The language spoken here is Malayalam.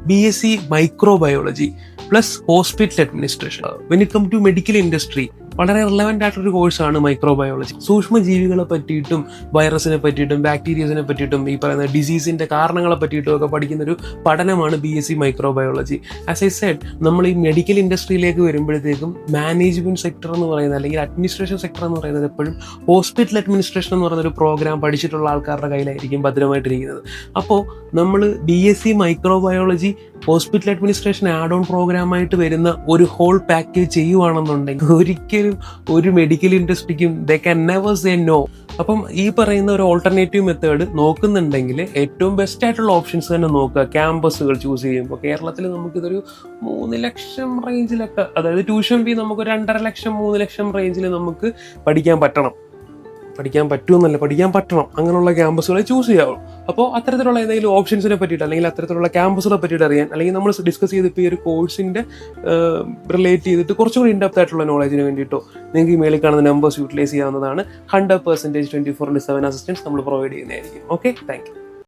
BSc microbiology plus hospital administration. When it come to medical industry വളരെ റിലവൻ്റ് ആയിട്ടൊരു കോഴ്സാണ് മൈക്രോബയോളജി. സൂക്ഷ്മജീവികളെ പറ്റിയിട്ടും വൈറസിനെ പറ്റിയിട്ടും ബാക്ടീരിയസിനെ പറ്റിയിട്ടും ഈ പറയുന്ന ഡിസീസിന്റെ കാരണങ്ങളെ പറ്റിയിട്ടും ഒക്കെ പഠിക്കുന്ന ഒരു പഠനമാണ് BSc microbiology. As I said, നമ്മൾ ഈ മെഡിക്കൽ ഇൻഡസ്ട്രിയിലേക്ക് വരുമ്പോഴത്തേക്കും മാനേജ്മെന്റ് സെക്ടർ എന്ന് പറയുന്നത് അല്ലെങ്കിൽ അഡ്മിനിസ്ട്രേഷൻ സെക്ടർ എന്ന് പറയുന്നത് എപ്പോഴും ഹോസ്പിറ്റൽ അഡ്മിനിസ്ട്രേഷൻ എന്ന് പറയുന്ന ഒരു പ്രോഗ്രാം പഠിച്ചിട്ടുള്ള ആൾക്കാരുടെ കയ്യിലായിരിക്കും ഭദ്രമായിട്ടിരിക്കുന്നത്. അപ്പോൾ നമ്മൾ BSc microbiology hospital administration add on പ്രോഗ്രാമായിട്ട് വരുന്ന ഒരു ഹോൾ പാക്കേജ് ചെയ്യുവാണെന്നുണ്ടെങ്കിൽ ഒരിക്കലും ഒരു മെഡിക്കൽ ഇൻഡസ്ട്രിക്കും they can never say no. അപ്പം ഈ പറയുന്ന ഒരു ഓൾട്ടർനേറ്റീവ് മെത്തേഡ് നോക്കുന്നുണ്ടെങ്കിൽ ഏറ്റവും ബെസ്റ്റ് ആയിട്ടുള്ള ഓപ്ഷൻസ് തന്നെ നോക്കുക. ക്യാമ്പസുകൾ ചൂസ് ചെയ്യുമ്പോൾ കേരളത്തിൽ നമുക്കിതൊരു 3 ലക്ഷം റേഞ്ചിലൊക്കെ, അതായത് ട്യൂഷൻ ഫീ നമുക്ക് 2.5 ലക്ഷം 3 ലക്ഷം റേഞ്ചിൽ നമുക്ക് പഠിക്കാൻ പറ്റണം. പഠിക്കാൻ പറ്റണം അങ്ങനെയുള്ള ക്യാമ്പസുകളെ ചൂസ് ചെയ്യാവും. അപ്പോൾ അത്തരത്തിലുള്ള ഏതെങ്കിലും ഓപ്ഷൻസിനെ പറ്റിയിട്ട് അല്ലെങ്കിൽ അത്തരത്തിലുള്ള ക്യാമ്പസുകളെ പറ്റിയിട്ട് അറിയാൻ, അല്ലെങ്കിൽ നമ്മൾ ഡിസ്കസ് ചെയ്തിപ്പോൾ ഈ ഒരു കോഴ്സിന്റെ റിലേറ്റ് ചെയ്തിട്ട് കുറച്ചുകൂടി ഇൻഡെപ്ത് ആയിട്ടുള്ള നോളജിന് വേണ്ടിയിട്ടോ നിങ്ങൾക്ക് ഈ മേളിൽ കാണുന്ന നമ്പേഴ്സ് യൂട്ടിലൈസ് ചെയ്യാവുന്നതാണ്. 100% 24/7 അസിസ്റ്റൻസ് നമ്മൾ പ്രൊവൈഡ് ചെയ്യുന്നതായിരിക്കും. Okay, thank you.